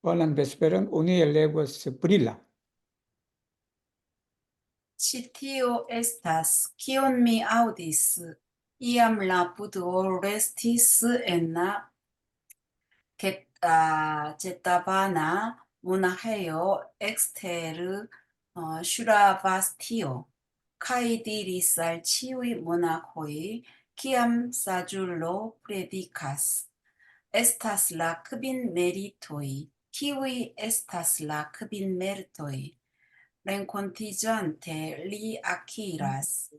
Volan vesperon unue leguas brilla. Ĉi tio estas, kion mi aŭdis, iam la budho restis en la Ĵetavana monaĥejo ekster Ŝravastio, kaj diris al ĉiuj monaĥoj, kiam saĝulo predikas: estas la kvin meritoj. Kiuj estas la kvin meritoj? Renkontiĝante li akiras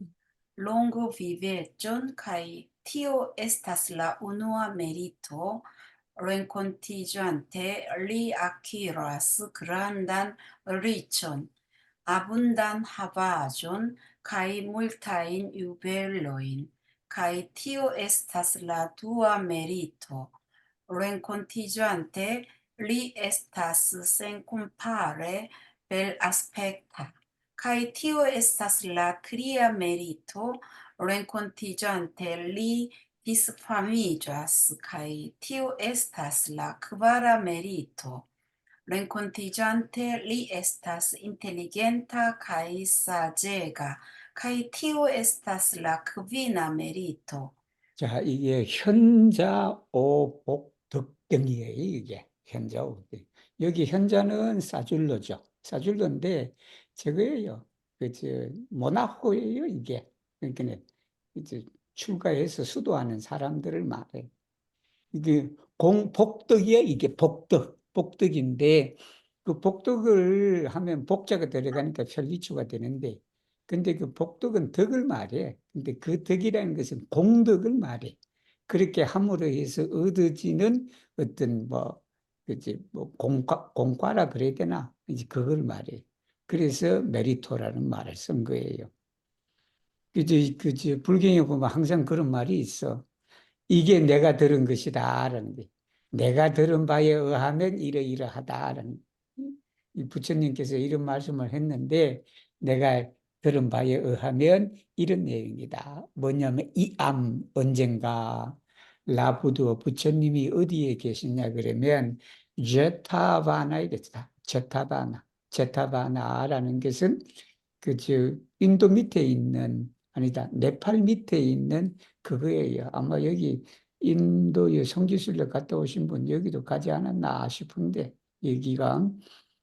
longoviveĝon, kaj tio estas la unua merito. Renkontiĝante li akiras grandan riĉon, abundan havaĵon kaj multajn juvelojn, kaj tio estas la dua merito. Renkontiĝante li estas senkompare belaspekta, kaj tio estas la tria merito. Renkontiĝante li disfamiĝas, kaj tio estas la kvara merito. Renkontiĝante li estas inteligenta kaj saĝega, kaj tio estas la kvina merito. 자, 이게 현자, 오복, 덕경이에요, 이게. 현자, 오복. 여기 현자는 사줄로죠. 사줄로인데, 저거예요. 모나코예요, 이게. 그러니까, 이제 출가해서 수도하는 사람들을 말해. 이게 복덕이야, 이게 복덕. 복덕인데, 그 복덕을 하면 복자가 들어가니까 편리추가 되는데, 근데 그 복덕은 덕을 말해. 근데 그 덕이라는 것은 공덕을 말해. 그렇게 함으로 해서 얻어지는 어떤 그지, 공과라 그래야 되나? 이제 그걸 말해. 그래서 메리토라는 말을 쓴 거예요. 불경에 보면 항상 그런 말이 있어. 이게 내가 들은 것이다라는 게, 내가 들은 바에 의하면 이러이러하다라는, 이 부처님께서 이런 말씀을 했는데, 내가 들은 바에 의하면 이런 내용이다. 뭐냐면 언젠가 라부도 부처님이 어디에 계시냐 그러면 제타바나에 있다. 제타바나라는 것은 인도 밑에 있는, 아니다, 네팔 밑에 있는 그거예요. 아마 여기 인도의 성지순례 갔다 오신 분 여기도 가지 않았나 싶은데, 여기가.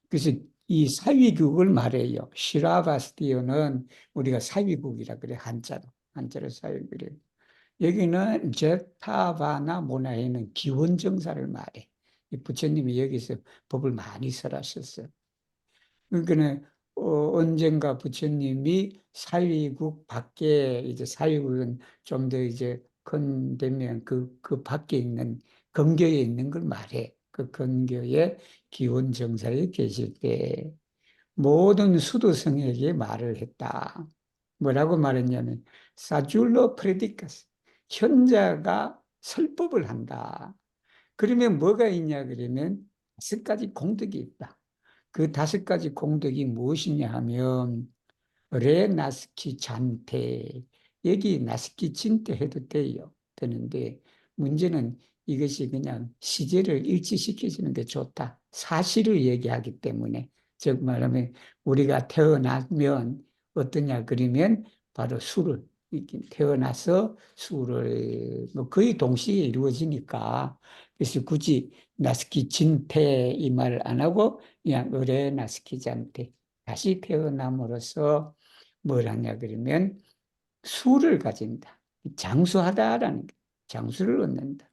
그래서 이 사위국을 말해요. 시라바스티오는 우리가 사위국이라 그래, 한자로 사위국이래. 여기는 제타바나 문화에는 기원정사를 말해. 이 부처님이 여기서 법을 많이 설하셨어요. 그러니까 언젠가 부처님이 사위국 밖에, 이제 사위국은 좀 더 이제 큰 되면 그 밖에 있는 근교에 있는 걸 말해. 그 근교에 기원 정사에 계실 때 모든 수도성에게 말을 했다. 뭐라고 말했냐면 사줄로 프레디카스, 현자가 설법을 한다. 그러면 뭐가 있냐 그러면 5가지 공덕이 있다. 그 5가지 공덕이 무엇이냐 하면 레나스키 잔테, 여기 나스키 진테 해도 돼요. 되는데 문제는 이것이 그냥 시제를 일치시켜주는 게 좋다. 사실을 얘기하기 때문에, 즉 말하면 우리가 태어나면 어떠냐 그러면 바로 수를, 태어나서 수를 거의 동시에 이루어지니까, 그래서 굳이 나스키 진테 이 말을 안 하고 그냥 의뢰 나스키 잔테, 다시 태어남으로써 뭘 하냐 그러면 수를 가진다. 장수하다라는 게, 장수를 얻는다.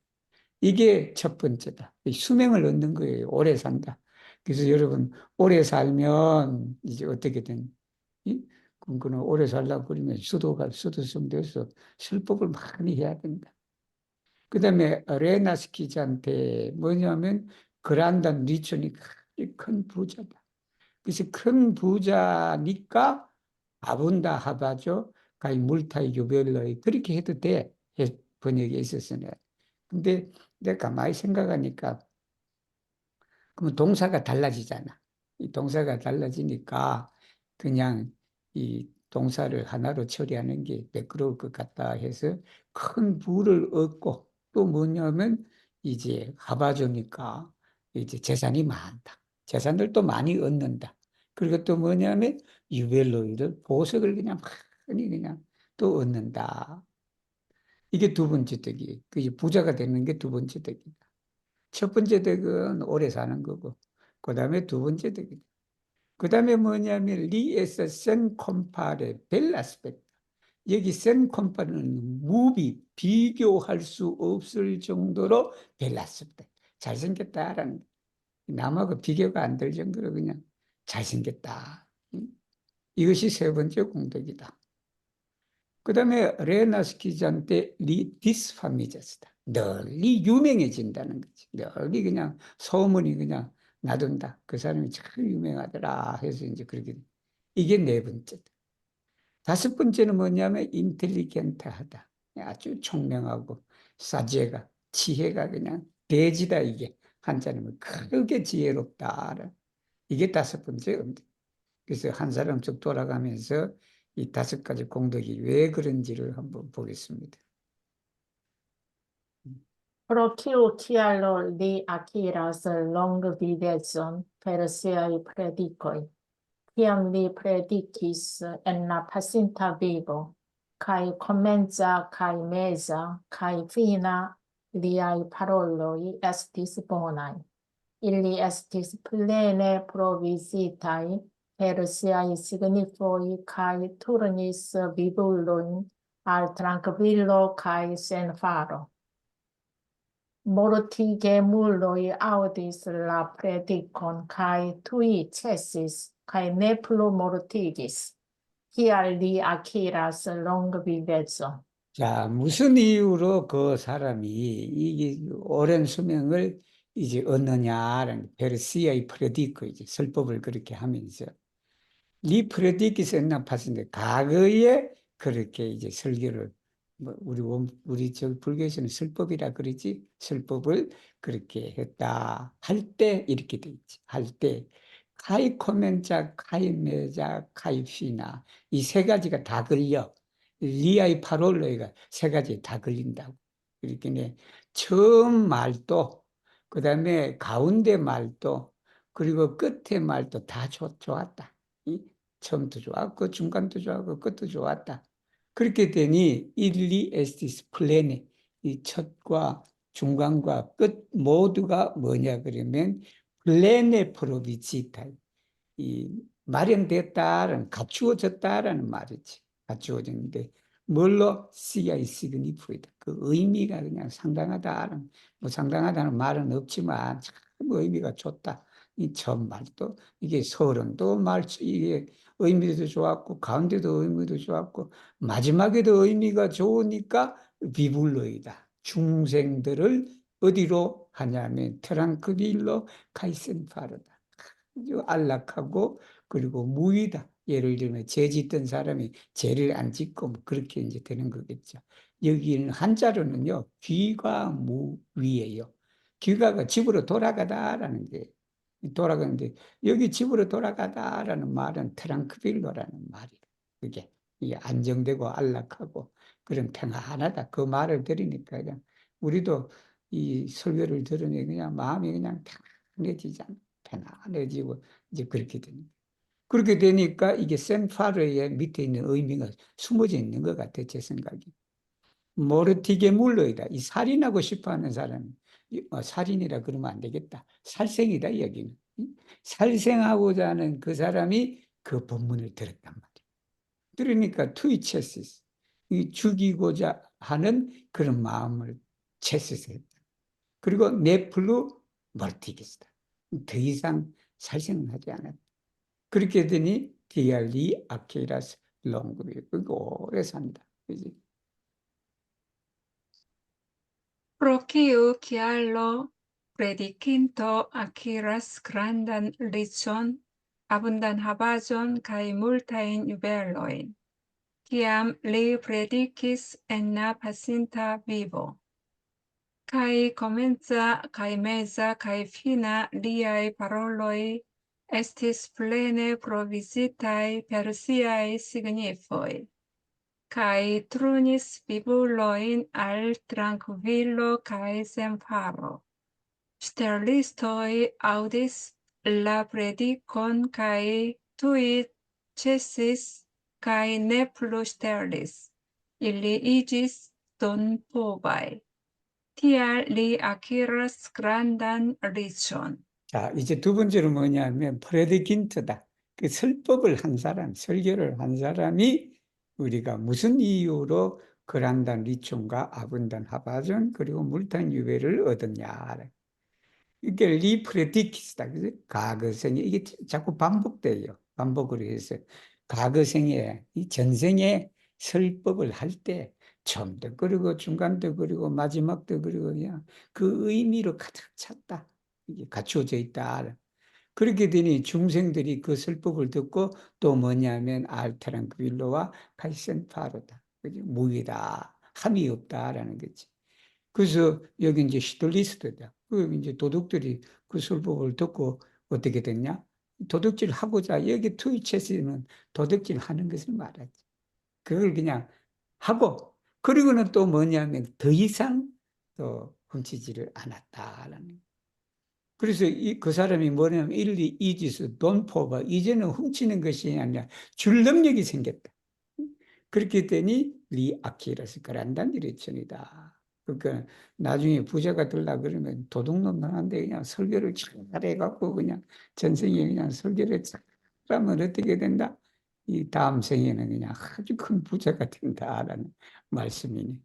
이게 첫 번째다. 수명을 얻는 거예요. 오래 산다. 그래서 여러분, 오래 살면 이제 어떻게든, 그거는 오래 살려고 그러면 수도성 돼서 설법을 많이 해야 된다. 그 다음에 레나스키자한테 뭐냐면 그란단 리촌이 큰 부자다. 그래서 큰 부자니까 아분다 하바죠. 가히 물타이 교별로이 그렇게 해도 돼. 번역에 있었으나. 근데 내가 가만히 생각하니까 그러면 동사가 달라지잖아. 이 동사가 달라지니까 그냥 이 동사를 하나로 처리하는 게 매끄러울 것 같다 해서 큰 부를 얻고, 또 뭐냐면 이제 하바조니까 이제 재산이 많다. 재산들도 많이 얻는다. 그리고 또 뭐냐면 유벨로이드 보석을 그냥 많이 그냥 또 얻는다. 이게 두 번째 덕이. 그 부자가 되는 게 두 번째 덕이다. 첫 번째 덕은 오래 사는 거고, 그 다음에 두 번째 덕이다. 그 다음에 뭐냐면 리에서 센 컴파레 벨라스펙트. 여기 센 컴파는 무비 비교할 수 없을 정도로 벨라스펙트. 잘생겼다라는 남하고 비교가 안 될 정도로 그냥 잘생겼다. 이것이 세 번째 공덕이다. 그 다음에 레나스키잔테 리 디스파미자스다. 널리 유명해진다는 거지. 널리 그냥 소문이 그냥 나돈다. 그 사람이 참 유명하더라 해서 이제 그렇게 이게 네 번째다. 다섯 번째는 뭐냐면 인텔리겐트하다. 아주 총명하고 사제가 지혜가 그냥 대지다 이게 한자는 크게 지혜롭다. 이게 다섯 번째 음대. 그래서 한 사람 쭉 돌아가면서 이 다섯 가지 공덕이 왜 그런지를 한번 보겠습니다. Pro kiu kialo li akiras longvivecon per siaj predikoj, kiam li predikis en la pasinta vivo, kaj komenca kaj meza kaj fina liaj paroloj estis bonaj. Ili estis plene provisitaj per siaj signifoj kaj turnis vivulojn al trankvilo kaj senfaro. Mortigemuloj aŭdis la predikon kaj tuj ĉesis kaj ne plu mortigis. Kial li akiras longvivecon? 자, 무슨 이유로 그 사람이 이게 오랜 수명을 이제 얻느냐라는 페르시아의 프레디커 이제 설법을 그렇게 하면서 리프레디키스 엔나파스인데 과거에 그렇게 이제 설교를 뭐 우리 저 불교에서는 설법이라 그러지 설법을 그렇게 했다 할 때 이렇게 돼 있지 할 때 카이 코멘자 카이 메자 카이 피나 이 세 가지가 다 걸려 리아이 파롤로이가 세 가지 다 걸린다고 이렇게 네 처음 말도 그다음에 가운데 말도 그리고 끝에 말도 다 좋았다. 처음도 좋았고 중간도 좋았고 끝도 좋았다. 그렇게 되니 일리 에스티스 플레네 이 첫과 중간과 끝 모두가 뭐냐 그러면 플레네 프로비치타 이 마련됐다는 갖추어졌다라는 말이지. 갖추어졌는데 뭘로 시아이 시그니프이다. 그 의미가 그냥 상당하다는 뭐 상당하다는 말은 없지만 참 의미가 좋다. 이 처음 말도 이게 서론도 말 이게 의미도 좋았고 가운데도 의미도 좋았고 마지막에도 의미가 좋으니까 비불로이다. 중생들을 어디로 하냐면 트랑크빌로 카이센파르다. 아주 안락하고 그리고 무위다. 예를 들면 죄 짓던 사람이 죄를 안 짓고 뭐 그렇게 이제 되는 거겠죠. 여기는 한자로는요, 귀가 무위예요. 귀가가 집으로 돌아가다라는 게 돌아가는데 여기 집으로 돌아가다라는 말은 트랑크빌로라는 말이에요. 그게 이게 안정되고 안락하고 그런 평안하다. 그 말을 들으니까 그냥 우리도 이 설교를 들으니 그냥 마음이 그냥 편해지잖아. 편안해지고 이제 그렇게 됩니다. 그렇게 되니까 이게 센파르의 밑에 있는 의미가 숨어져 있는 것 같아, 제 생각이. 모르티게 물러이다. 이 살인하고 싶어 하는 사람, 살인이라 그러면 안 되겠다. 살생이다, 여기는. 살생하고자 하는 그 사람이 그 본문을 들었단 말이에요. 들으니까 투이체시스, 이 죽이고자 하는 그런 마음을 체스했다. 그리고 네플루 멀티기스다. 더 이상 살생은 하지 않았다. 그렇게 되니 디알리 아케이라스 롱그비 오래 산다. 그지? Pro kiu kialo predikinto akiras grandan ricon, abundan habaĵon kaj multajn juvelojn, kiam li predikis en la pasinta vivo. Kaj komenca kaj meza kaj fina liaj paroloj estis plene provisitaj per siaj signifoj. Kai trunis vivulojn al trankvilo kaj senfaro. sterlistoi audis la predicon cae tui cessis cae ne plus sterlis. Illi igis don povae. Tial li acquiras grandan ricion. 자, 이제 두 번째로 뭐냐면 프레디킨트다. 그 설법을 한 사람, 설교를 한 사람이 우리가 무슨 이유로 그란단 리촌과 아분단 하바전 그리고 물탄 유배를 얻었냐. 이게 리프레디키스다. 그죠? 과거생에 이게 자꾸 반복돼요. 반복을 해서 과거생에 이 전생에 설법을 할 때 처음도 그리고 중간도 그리고 마지막도 그리고 그냥 그 의미로 가득 찼다. 이게 갖추어져 있다. 그렇게 되니 중생들이 그 설법을 듣고 또 뭐냐면 알타랑크빌로와 카이센파로다. 그죠? 무위다. 함이 없다라는 거지. 그래서 여기 이제 시들리스트다. 그 이제 도둑들이 그 설법을 듣고 어떻게 됐냐? 도둑질 하고자 여기 트위치에서는 도둑질 하는 것을 말하지. 그걸 그냥 하고 그리고는 또 뭐냐면 더 이상 또 훔치지를 않았다라는. 그래서 그 사람이 뭐냐면 일리 이지스 돈포가 이제는 훔치는 것이 아니라 줄 능력이 생겼다. 그렇게 되니 리 아키라스 그란단 디레천이다. 그러니까 나중에 부자가 되려 그러면 도둑놈한테 그냥 설교를 잘해갖고 그냥 전생에 그냥 설교를 잘하면 어떻게 된다? 이 다음 생에는 그냥 아주 큰 부자가 된다라는 말씀이네.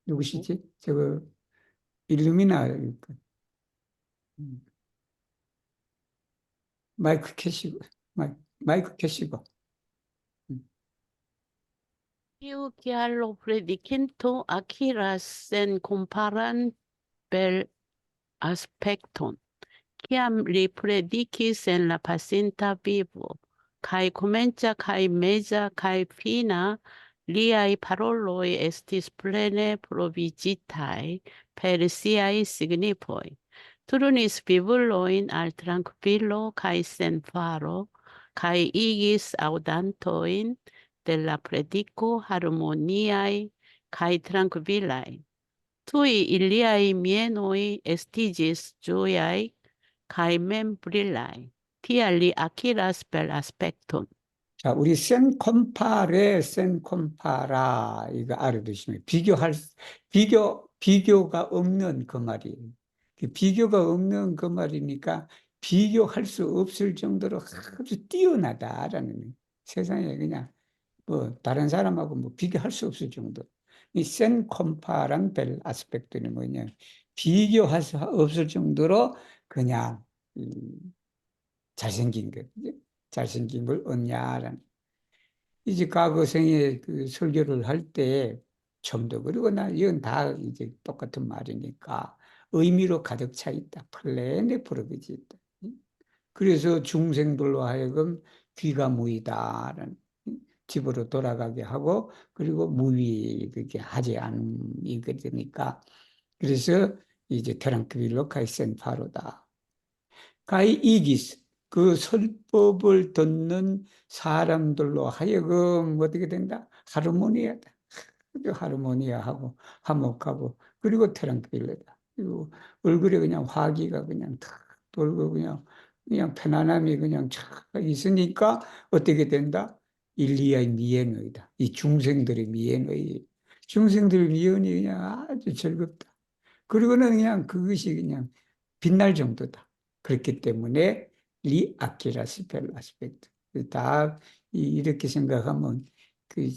누구시지? 저거 일루미나 마이크 켜시고 마이크 켜시고. Io chiaro predicinto acquiras sen comparan bel aspecton, ciam li predicis en la pacinta vivo, cae comencia cae meza cae fina, liai paroloi estis plene provigitae per siai signifoi. Turunis vivuloin al tranquillo cae sen faro, cae igis audantoin de la predico harmoniae cae tranquillae. Tui iliae mienoi estigis joiae cae mem brillae. Tia li acquiras bel aspectum. 자, 우리 센 콤파라 이거 알아두시면 비교가 없는 그 말이에요. 비교가 없는 그 말이니까 비교할 수 없을 정도로 아주 뛰어나다라는 거예요. 세상에 그냥 뭐 다른 사람하고 뭐 비교할 수 없을 정도. 이 센 콤파란 벨 아스펙트는 뭐냐? 비교할 수 없을 정도로 그냥 잘생긴 것, 잘생긴 걸 얻냐라는. 이제 과거 생에 그 설교를 할 때 처음도 그리고 나 이건 다 이제 똑같은 말이니까 의미로 가득 차 있다. 플레네 프로비지 있다. 그래서 중생들로 하여금 귀가 무이다라는 집으로 돌아가게 하고 그리고 무위 그렇게 하지 않게 되니까 그래서 이제 테랑크빌로 카이센 파로다. 가이 이기스 그 설법을 듣는 사람들로 하여금 어떻게 된다? 하르모니아다. 하르모니아하고 화목하고 그리고 테랑필레다. 그리고 얼굴에 그냥 화기가 그냥 탁 돌고 그냥 편안함이 그냥 쫙 있으니까 어떻게 된다? 일리아의 미엔의다. 이 중생들의 미엔의. 중생들의 미엔이 그냥 아주 즐겁다. 그리고는 그냥 그것이 그냥 빛날 정도다. 그렇기 때문에 리 아키라스 벨 아스펙트. 다 이렇게 생각하면 그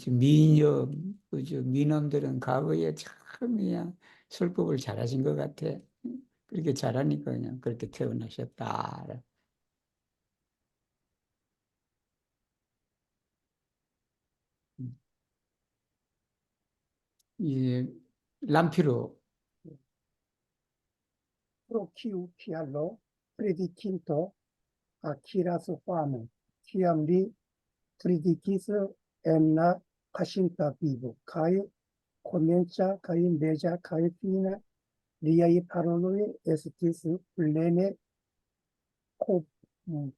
미놈들은 과거에 참 그냥 설법을 잘하신 것 같아. 그렇게 잘하니까 그냥 그렇게 태어나셨다. 이 람피로 Pro piano predicinto acquiras fame, ciam li predicis en la pacinta vivo, cae comencia, cae meja, cae fina, liai paroloi estis plene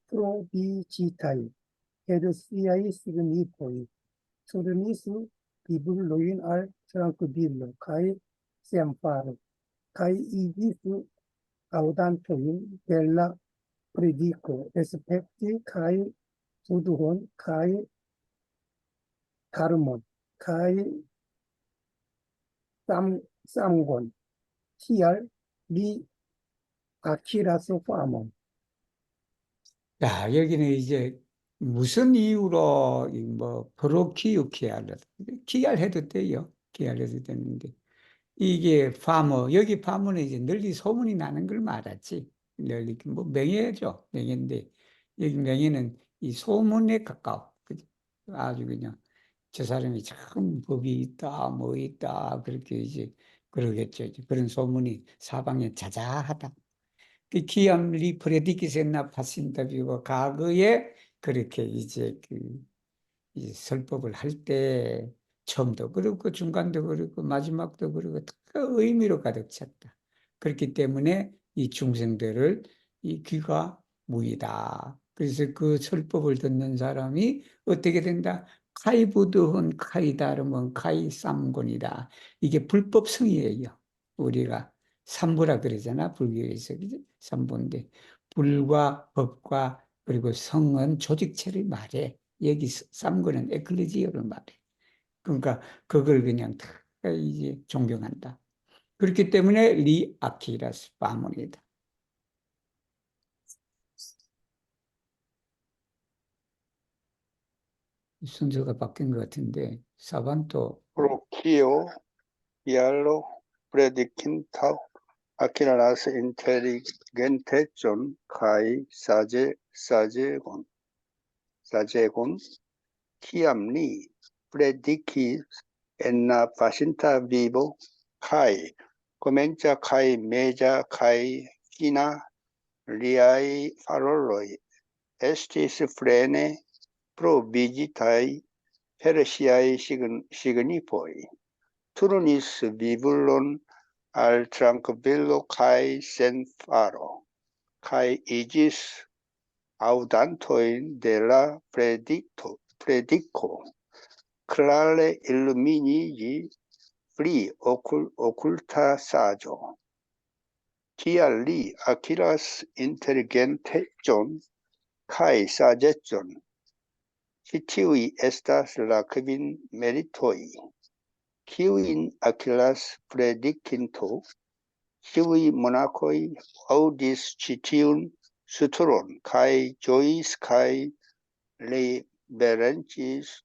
prodigitae, Herusiai signifoi, turnis bibuloin al tranquillo, kai semper, kai igis audantoin bella predico, respecti kai suduhon, kai carmon, kai samgon, tial li 아키라스 파몬. 자, 여기는 이제 무슨 이유로 뭐 프로키우키아를 기알해도 돼요. 기알해도 되는데 이게 파머 여기 파머는 이제 널리 소문이 나는 걸 말하지. 널리 뭐 명예죠. 명예인데 여기 명예는 이 소문에 가까워. 그죠? 아주 그냥 저 사람이 참 법이 있다, 뭐 있다 그렇게 이제 그러겠죠. 이제 그런 소문이 사방에 자자하다. 그 기암 리프레디키센나 파신다비고 과거에 그렇게 이제 이 설법을 할 때 처음도 그렇고 중간도 그렇고 마지막도 그렇고 다 의미로 가득 찼다. 그렇기 때문에 이 중생들을 이 귀가 무이다. 그래서 그 설법을 듣는 사람이 어떻게 된다? 카이부드헌 카이다르먼 카이삼곤이다. 이게 불법성이에요. 우리가 삼부라 그러잖아. 불교에서. 그지? 삼부인데 불과 법과 그리고 성은 조직체를 말해. 여기 삼거는 에클레지아를 말해. 그러니까 그걸 그냥 다 이제 존경한다. 그렇기 때문에 리 아키라스 파문이다. 순서가 바뀐 것 같은데 사반토 프로키오, 이알로, 프레디킨타우, 아키라라스 인텔리겐테존, 카이, 사제곤, 키암리, 프레디키, 엔나, 파신타, 비보, 카이, 코멘자, 카이, 메자, 카이, 키나, 리아이, 파롤로이, 에스티스, 프레네, 프로비지타이, 페르시아이, 시그니포이, 투르니스, 비블론, al tranquillo kai senfaro, kai igis audantoin de la predico, clare illuminigi fri occulta saggio. Tial li acilas intelligentejon kai sagejon, citiui estas la kvin meritoi, kiuin acilas predicinto, Ciui monacoi audis citiun suturon, kai jois kai liberencis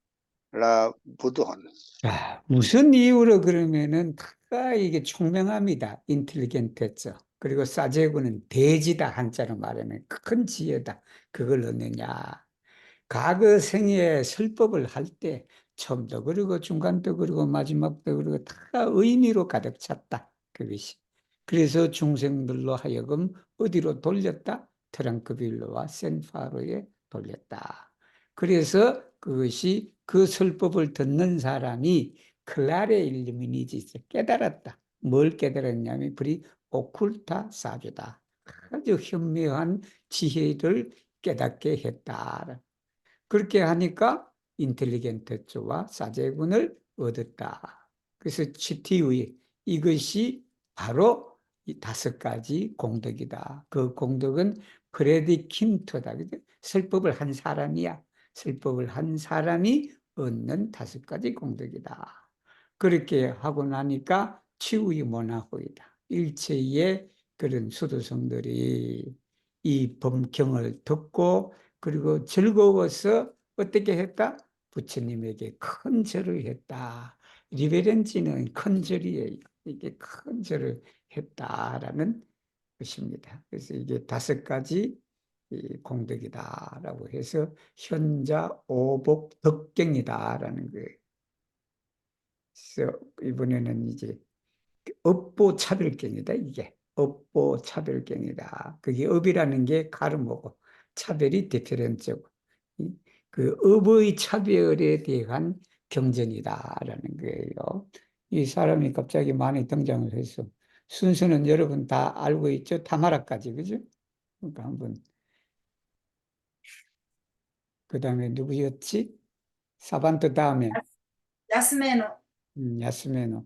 la buddhon. 자, 무슨 이유로 그러면은 다 이게 총명합니다. 인텔리겐트죠. 그리고 사제구는 대지다 한자로 말하면 큰 지혜다. 그걸 얻느냐. 과거 생에 설법을 할 때 처음도 그리고 중간도 그리고 마지막도 그리고 다 의미로 가득 찼다. 그것이. 그래서 중생들로 하여금 어디로 돌렸다? 트랑크빌로와 센파로에 돌렸다. 그래서 그것이 그 설법을 듣는 사람이 클라레 일루미니지스 깨달았다. 뭘 깨달았냐면 불이 오쿨타 사주다. 아주 현묘한 지혜를 깨닫게 했다. 그렇게 하니까 인텔리겐트와 사제군을 얻었다. 그래서 치티의 이것이 바로 이 5가지 공덕이다. 그 공덕은 프레디킨토다. 설법을 한 사람이야. 설법을 한 사람이 얻는 5가지 공덕이다. 그렇게 하고 나니까 치우의 모나호이다. 일체의 그런 수도성들이 이 법경을 듣고 그리고 즐거워서 어떻게 했다? 부처님에게 큰 절을 했다. 리베렌지는 큰 절이에요. 이게 큰 절을 했다라는 것입니다. 그래서 이게 5가지 이 공덕이다라고 해서 현자 오복 덕경이다라는 거예요. 그래서 이번에는 이제 업보 차별경이다. 이게 업보 차별경이다. 그게 업이라는 게 가름하고 차별이 디페런스고 그 업의 차별에 대한 경전이다라는 거예요. 이 사람이 갑자기 많이 등장을 해서 순서는 여러분 다 알고 있죠? 타마라까지 그죠? 그러니까 한번 그 다음에 누구였지? 사반트 다음에 야스메노, 야스메노.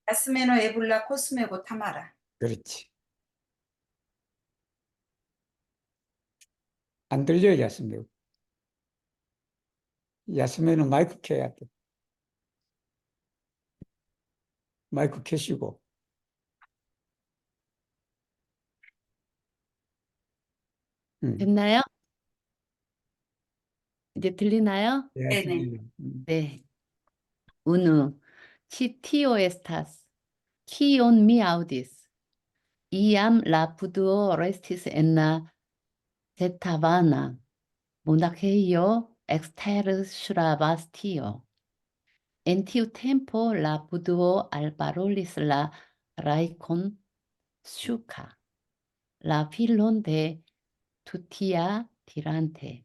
야스메노, 에블라, 코스메고, 타마라. 그렇지. 안 들려, 야스메노. 야스메노 마이크 켜야 돼. 마이크 켜시고. 됐나요? 이제 들리나요? 네네. 네. Uno, ci tio estas, kion mi aŭdis. Iam la puduo restis en la Zetavana, monaĥejo ekster Ŝlavastio. En tiu tempo la puduo alparolis la raikon Ŝuka, la filon de Tutia dirante.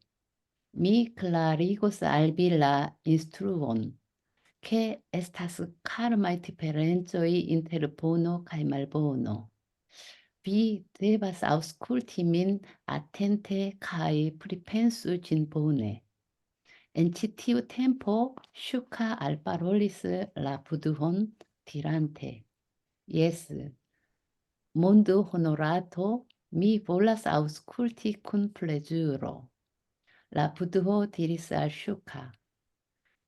Mi klarigos al vi la instruon, che estas karmaj diferencoj inter bono kaj malbono. Vi devas aŭskulti min atente kaj pripensu ĝin bone. En ĉi tiu tempo Ŝuka alparolis la puduon dirante: Jes, mondo honorato, mi volas aŭskulti kun plezuro. La puduo diris al Ŝuka: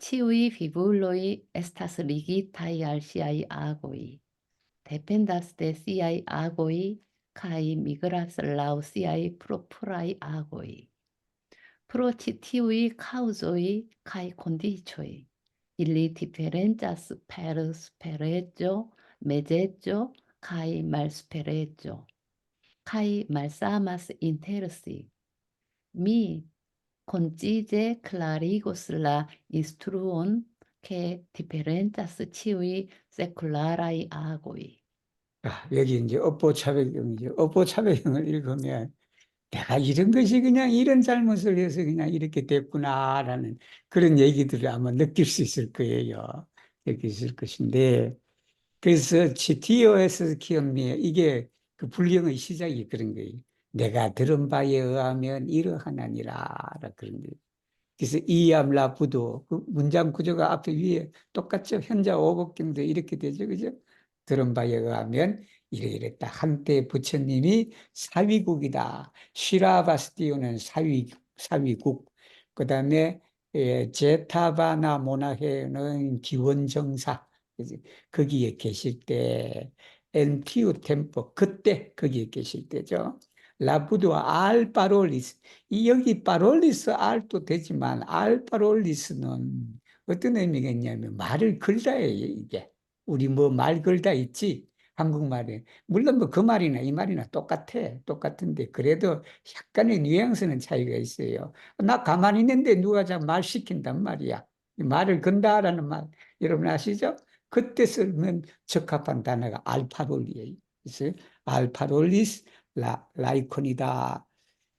Ĉiuj vivuloj estas ligitaj al siaj agoj, dependas de siaj agoj kaj migras laŭ siaj propraj agoj. Pro ĉi tiuj kaŭzoj kaj kondiĉoj, ili diferencas per supereĝo, mezeĝo kaj malsupereĝo, kaj malsamas inter si. Mi concise clarigos la instruon che diferencas ĉiuj sekularai agoj. 여기 이제 업보차별경이죠. 업보차별경을 읽으면 내가 이런 것이 그냥 이런 잘못을 해서 그냥 이렇게 됐구나라는 그런 얘기들을 아마 느낄 수 있을 거예요. 느낄 수 있을 것인데, 그래서 TOS 기억미에 이게 그 불경의 시작이 그런 거예요. 내가 들은 바에 의하면 이러하나니라 그런 거예요. 그래서 이암라부도 그 문장 구조가 앞에 위에 똑같죠. 현자 오복경도 이렇게 되죠. 그죠? 들은 바에 의하면 이랬다. 한때 부처님이 사위국이다. 시라바스티오는 사위국. 그 다음에 제타바나 모나헤는 기원정사. 거기에 계실 때 엔티우 템포 그때 거기에 계실 때죠. 라부드와 알파롤리스. 여기 파롤리스 알도 되지만 알파롤리스는 어떤 의미가 있냐면 말을 걸다예요. 이게 우리 뭐 말 걸다 있지 한국말에 물론 뭐 그 말이나 이 말이나 똑같은데 그래도 약간의 뉘앙스는 차이가 있어요. 나 가만히 있는데 누가 자꾸 말 시킨단 말이야. 말을 건다라는 말 여러분 아시죠? 그때 쓰면 적합한 단어가 알파롤리에요. 그래서 알파롤리스 라이콘이다.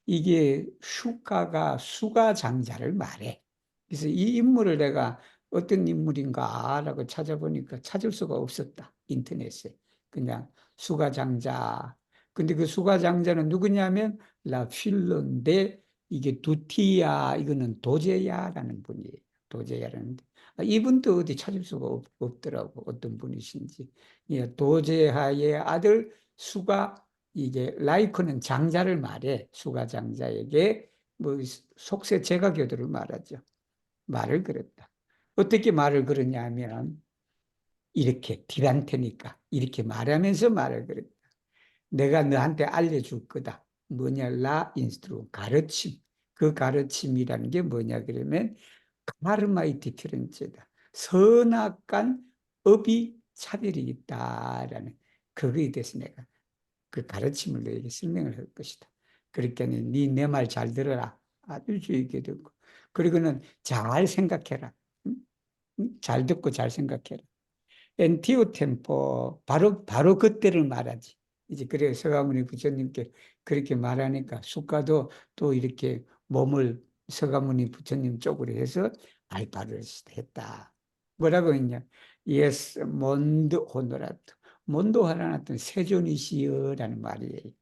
이게 슈가가 수가장자를 말해. 그래서 이 인물을 내가 어떤 인물인가라고 찾아보니까 찾을 수가 없었다. 인터넷에. 그냥 수가장자. 근데 그 수가장자는 누구냐면 라필론데 이게 두티야 이거는 도제야라는 분이에요. 도제야라는데 이분도 어디 찾을 수가 없더라고. 어떤 분이신지. 예, 도제하의 아들 수가 이게 라이크는 장자를 말해. 수가 장자에게 뭐 속세 제가교도를 말하죠. 말을 걸었다. 어떻게 말을 걸었냐 하면 이렇게 딜한테니까 이렇게 말하면서 말을 걸었다. 내가 너한테 알려줄 거다. 뭐냐 라 인스트루 가르침. 그 가르침이라는 게 뭐냐 그러면 카르마이 디피런체다. 선악간 업이 차별이 있다라는 그거에 대해서 내가 그 가르침을 너에게 설명을 할 것이다. 그러니까는 네 내 말 잘 들어라. 아주 주의깊게 듣고. 그리고는 잘 생각해라. 잘 듣고 잘 생각해라. 엔티오 템포 바로 그때를 말하지. 이제 그래 서가모니 부처님께 그렇게 말하니까 숙가도 또 이렇게 몸을 서가모니 부처님 쪽으로 해서 알파를 했다. 뭐라고 했냐? 예스 몬드 호노라토. 몬도 하나났던 세존이시여라는 말이에요.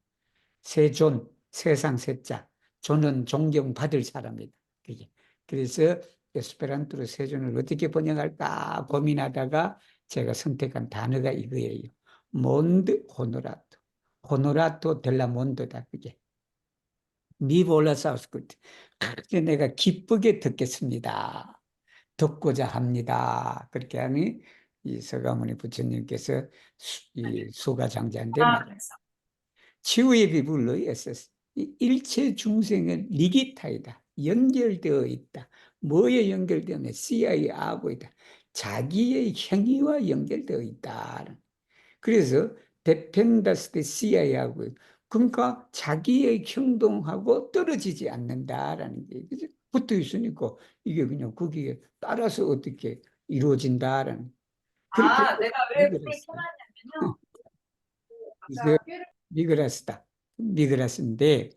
세존, 세상 세자. 존은 존경받을 사람이다. 그게. 그래서 에스페란토로 세존을 어떻게 번역할까 고민하다가 제가 선택한 단어가 이거예요. 몬드 호노라토. 호노라토 델라 몬드다, 그게. 미볼라 사우스코트. 그래서 내가 기쁘게 듣겠습니다. 듣고자 합니다. 그렇게 하니 이 서가모니 부처님께서 이 수가장자인데 아, 말이에요. 그래서. 치유의 비불로 에서스. 일체 중생은 리기타이다. 연결되어 있다. 뭐에 연결되면 CI 아고이다. 자기의 행위와 연결되어 있다. 그래서 데펜다스 대 CI하고 그러니까 자기의 행동하고 떨어지지 않는다라는 게 그죠? 붙어 있으니까 이게 그냥 거기에 따라서 어떻게 이루어진다라는 그렇게 아, 내가 왜 그걸 미그라스 켜놨냐면요. 이게 아까 꾀를 미그라스다. 미그라스인데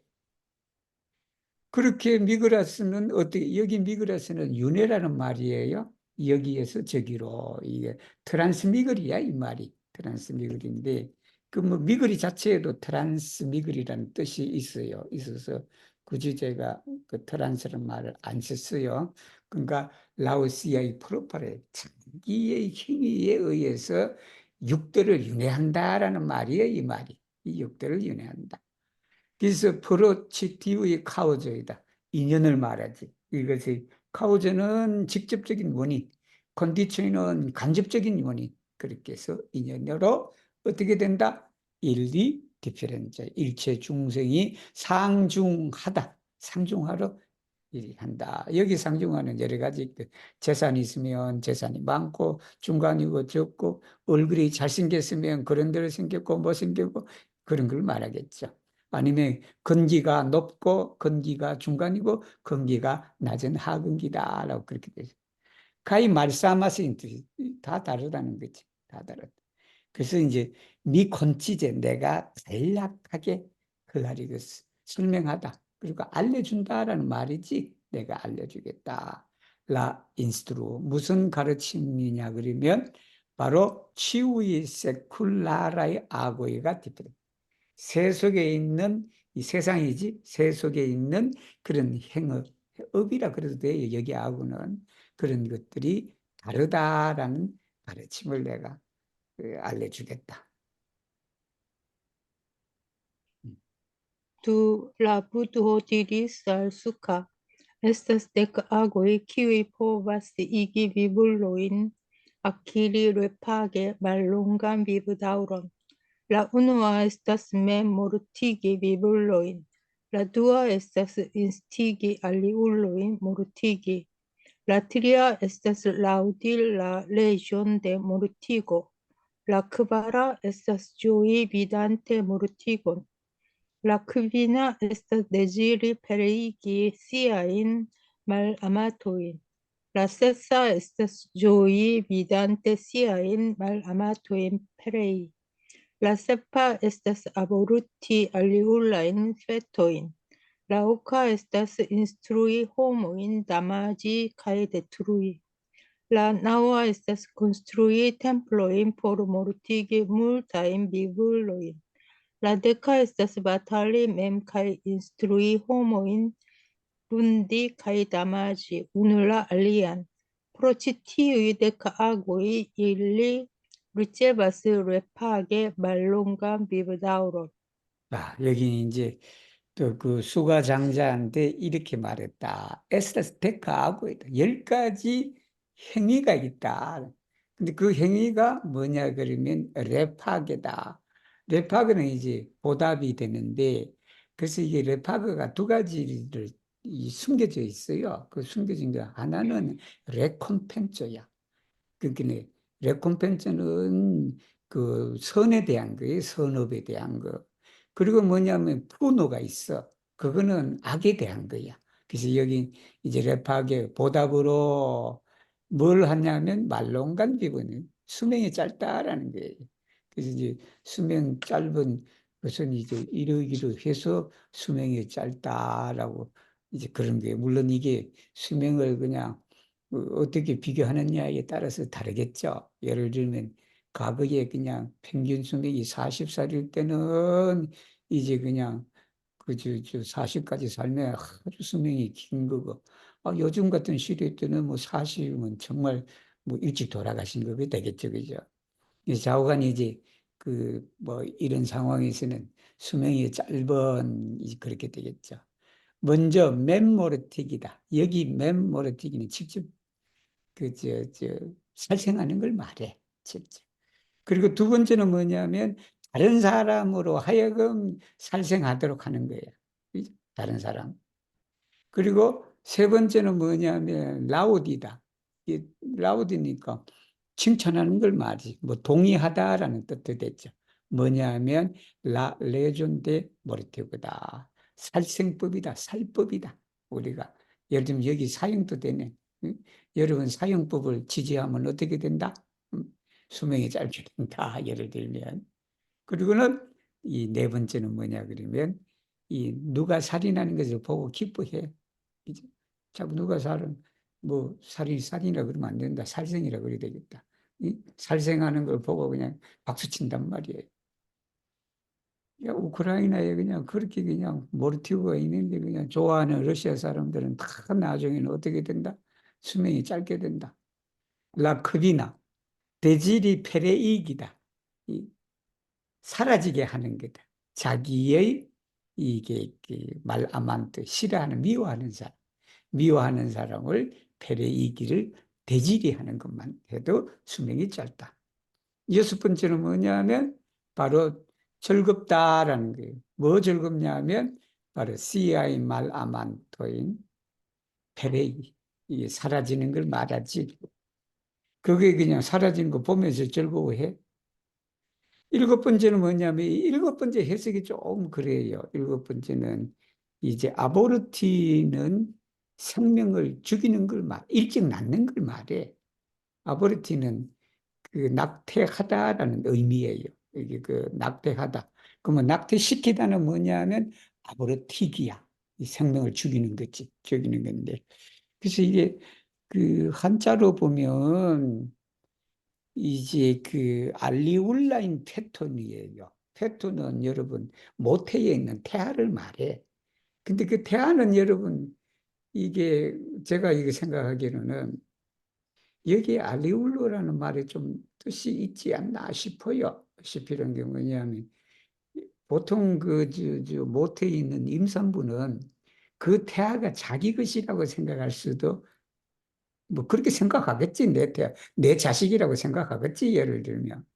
그렇게 미그라스는 어떻게 여기 미그라스는 윤회라는 말이에요. 여기에서 저기로 이게 트란스미글이야 이 말이 트란스미글인데 그 뭐 미글 자체에도 트란스미글이라는 뜻이 있어요. 있어서 굳이 제가 그 트란스라는 말을 안 썼어요. 그러니까 라오스의 프로파레 자기의 행위에 의해서 육도를 윤회한다라는 말이에요. 이 말이 이 육도를 윤회한다. 그래서 프로치티브의 카우저이다. 인연을 말하지. 이것이 카우저는 직접적인 원인, 컨디션은 간접적인 원인. 그렇게 해서 인연으로 어떻게 된다? 일리 디페렌자. 일체 중생이 상중하다. 상중하러 일한다. 여기 상중하는 여러 가지 재산이 있으면 재산이 많고 중간이고 적고 얼굴이 잘생겼으면 그런 대로 생겼고 못생겼고 그런 걸 말하겠죠. 아니면 건기가 높고 건기가 중간이고 건기가 낮은 하근기다라고 그렇게 되죠. 가히 말싸마스인 뜻이 다 다르다는 거지. 다 다르다. 그래서 이제 미 콘치제 내가 간략하게 그날이 설명하다. 그리고 알려준다라는 말이지 내가 알려주겠다. 라 인스트루 무슨 가르침이냐 그러면 바로 치우이 세쿨라라의 아고이가 디프레 세속에 있는 이 세상이지 세속에 있는 그런 행업이라 그래도 돼요. 여기하고는 그런 것들이 다르다라는 가르침을 내가 알려주겠다. Tu la buddho diris al sukha, estas dec agoi kiui povas igi vivulloin, akiri repage mallongan vivdauron. La unua estas mem mortigi vivulloin, la dua estas instigi aliulloin mortigi, la tria estas laudi la legion de mortigo, la kvara estas ĝoi vidante mortigon. La kvina estas deziri pereigi siajn malamatojn. La sesa estas ĝoji vidante siajn malamatojn perei. La sepa estas aborti aliulajn fetojn. La oka estas instrui homojn damaĝi kaj detrui. La naŭa estas konstrui templojn por mortigi multajn vivulojn. La deka estas batali mem kaj instrui homojn vundi kaj damaĝi unu la alian. Pro ĉi tiuj deka agoj ili ricevas repage mallongan vivdaŭron. 아, 여기 이제 또 그 수가 장자한테 이렇게 말했다. 에스타스 데카하고 있다. 10가지 행위가 있다. 근데 그 행위가 뭐냐 그러면 레파게다. 레파그는 이제 보답이 되는데 그래서 이게 레파그가 두 가지를 숨겨져 있어요. 그 숨겨진 게 하나는 레콤펜서야. 그러니까 레콤펜서는 그 선에 대한 거예요. 선업에 대한 거. 그리고 뭐냐면 푸노가 있어. 그거는 악에 대한 거야. 그래서 여기 이제 랩하게 보답으로 뭘 하냐면 말론간 비보는 수명이 짧다라는 거예요. 그래서 이제 수명 짧은 것은 이제 이러기로 해서 수명이 짧다라고 이제 그런 거예요. 물론 이게 수명을 그냥 어떻게 비교하느냐에 따라서 다르겠죠. 예를 들면 과거에 그냥 평균 수명이 40살일 때는 이제 그냥 그 40까지 살면 아주 수명이 긴 거고 요즘 같은 시대 때는 뭐 40이면 정말 뭐 일찍 돌아가신 것이 되겠죠, 그죠? 이 좌우간이 이제 그 뭐 이런 상황에서는 수명이 짧은 그렇게 되겠죠. 먼저 맨모르틱이다. 여기 맨모르틱이는 직접 살생하는 걸 말해. 직접. 그리고 두 번째는 뭐냐면 다른 사람으로 하여금 살생하도록 하는 거예요. 그죠? 다른 사람. 그리고 세 번째는 뭐냐면 라우디다. 이 라우디니까 칭찬하는 걸 말이지. 뭐 동의하다라는 뜻도 됐죠. 뭐냐면 레존데 모르티브다. 살생법이다. 살법이다. 우리가 예를 들면 여기 사형도 되네. 응? 여러분 사형법을 지지하면 어떻게 된다? 수명이 짧게 된다. 예를 들면. 그리고는 이 네 번째는 뭐냐 그러면 이 누가 살인하는 것을 보고 기뻐해. 그죠? 자꾸 누가 뭐 살인이라 그러면 안 된다. 살생이라 그래야 되겠다. 이 살생하는 걸 보고 그냥 박수 친단 말이에요. 야, 우크라이나에 그냥 그렇게 그냥 모르티브가 있는데 그냥 좋아하는 러시아 사람들은 다 나중에는 어떻게 된다? 수명이 짧게 된다. 라크비나 데지리 페레이기다. 사라지게 하는 거다. 자기의 이게 말아만트 싫어하는 미워하는 사람을 페레이기를 대질이 하는 것만 해도 수명이 짧다. 여섯 번째는 뭐냐면 바로 즐겁다라는 거예요. 뭐 즐겁냐면 바로 CI 말아만토인 페레이 이게 사라지는 걸 말하지. 그게 그냥 사라지는 거 보면서 즐거워해. 일곱 번째는 뭐냐면 일곱 번째 해석이 좀 그래요. 일곱 번째는 이제 아보르티는 생명을 죽이는 걸 일찍 낳는 걸 말해. 아보르티는 그 낙태하다라는 의미예요. 이게 그 낙태하다. 그러면 낙태시키다는 뭐냐면 아보르티기야. 이 생명을 죽이는 거지. 죽이는 건데. 그래서 이게 그 한자로 보면 이제 그 알리울라인 패턴이에요. 패턴은 여러분 모태에 있는 태아를 말해. 근데 그 태아는 여러분 이게 제가 이게 생각하기로는 여기에 알리울로라는 말에 좀 뜻이 있지 않나 싶어요. 싶이는 게 뭐냐면 보통 모태에 있는 임산부는 그 태아가 자기 것이라고 생각할 수도 뭐 그렇게 생각하겠지. 내 자식이라고 생각하겠지. 예를 들면.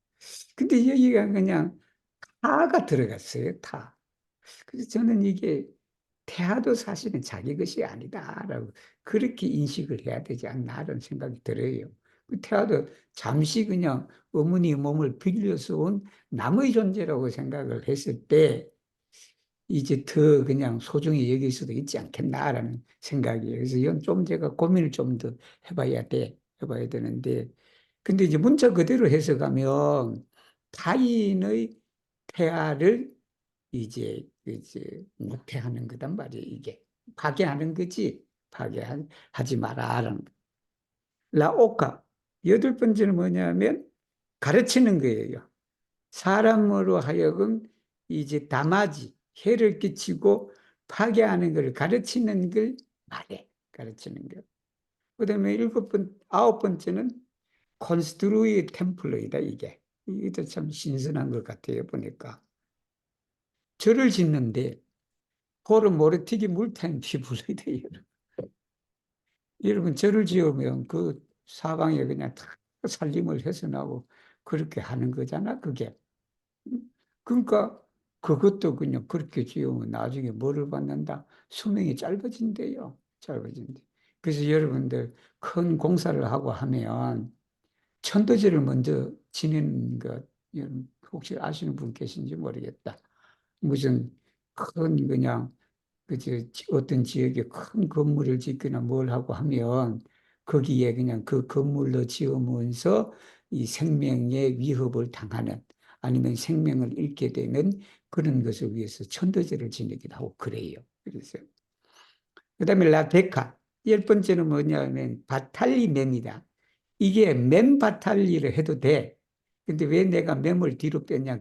근데 여기가 그냥 타가 들어갔어요. 타. 그래서 저는 이게 태아도 사실은 자기 것이 아니다라고 그렇게 인식을 해야 되지 않나라는 생각이 들어요. 그 태아도 잠시 그냥 어머니 몸을 빌려서 온 남의 존재라고 생각을 했을 때 이제 더 그냥 소중히 여길 수도 있지 않겠나라는 생각이에요. 그래서 이건 좀 제가 고민을 좀 더 해봐야 되는데, 근데 이제 문자 그대로 해석하면 타인의 태아를 이제 모태하는 거단 말이에요. 이게 파괴하는 거지. 파괴하지 마라라는 거. 라오카 여덟 번째는 뭐냐면 가르치는 거예요. 사람으로 하여금 이제 담아지 해를 끼치고 파괴하는 걸 가르치는 걸 말해. 가르치는 거. 그다음에 아홉 번째는 콘스트루이 템플러이다 이게. 이것도 참 신선한 것 같아요 보니까. 절을 짓는데 포르 모르티기 물타임 피불러야 돼요. 여러분 절을 지으면 그 사방에 그냥 다 살림을 해서나고 그렇게 하는 거잖아 그게. 그러니까 그것도 그냥 그렇게 지으면 나중에 뭐를 받는다? 수명이 짧아진대요. 짧아진대. 그래서 여러분들 큰 공사를 하고 하면 천도제를 먼저 지내는 것 혹시 아시는 분 계신지 모르겠다. 무슨 큰 그냥 어떤 지역에 큰 건물을 짓거나 뭘 하고 하면 거기에 그냥 그 건물로 지으면서 이 생명의 위협을 당하는 아니면 생명을 잃게 되는 그런 것을 위해서 천도제를 지내기도 하고 그래요. 그래서 그다음에 라데카 열 번째는 뭐냐면 바탈리mem이다. 이게 멤바탈리를 해도 돼. 근데 왜 내가 mem을 뒤로 뺐냐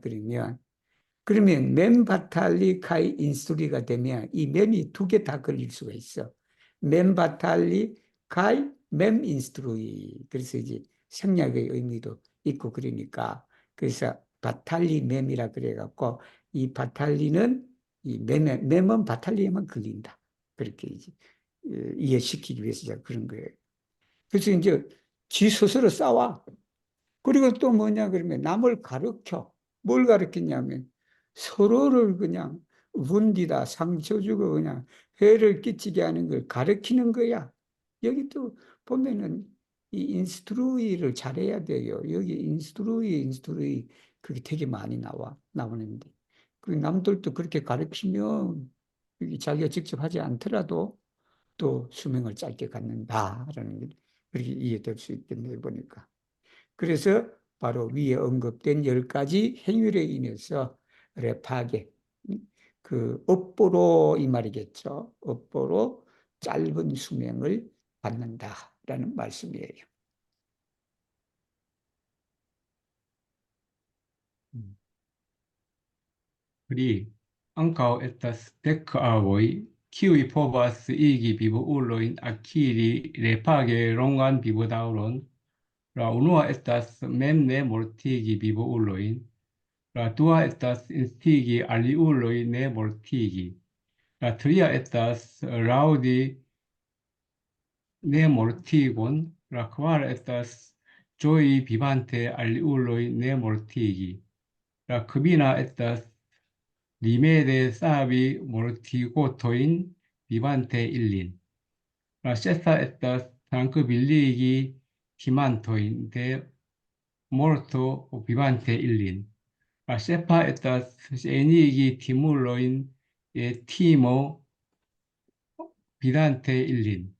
그러면 멤바탈리 카이 인수리가 되면 이 mem이 두 개 다 걸릴 수가 있어. 멤 바탈리 카이 멤 인스트루이. 그래서 이제 생략의 의미도 있고 그러니까 그래서 바탈리 멤이라 그래갖고 이 바탈리는 이 멤은 바탈리에만 걸린다. 그렇게 이제 이해시키기 위해서 제가 그런 거예요. 그래서 이제 지 스스로 싸워. 그리고 또 뭐냐 그러면 남을 가르쳐. 뭘 가르치냐면 서로를 그냥 분디다 상처 주고 그냥 해를 끼치게 하는 걸 가르치는 거야. 여기 또 보면은 이 인스트루이를 잘해야 돼요. 여기 인스트루이 그게 되게 많이 나오는데 그 남들도 그렇게 가르치면 자기가 직접 하지 않더라도 또 수명을 짧게 갖는다라는 게 그렇게 이해될 수 있겠네요, 보니까. 그래서 바로 위에 언급된 10가지 행위로 인해서 랩하게 그 업보로 이 말이겠죠. 업보로 짧은 수명을 받는다라는 말씀이에요. Pri ankaŭ estas 10 avoj, kiuj povas igi vivo-ulojn akiri repage longan vivodaŭron. La unua estas mem ne mortigi vivo-ulojn. La dua estas instigi aliulojn ne mortigi. La tria estas laŭdi ne mortigon. La kvara estas ĝoji vivante aliulojn ne mortigi. La kvina estas rimede savi mortigotoin vivante illin. La sesta estas trankvilligi timantoin de morto vivante illin. La sepa estas enigi timuloin de timo vidante illin.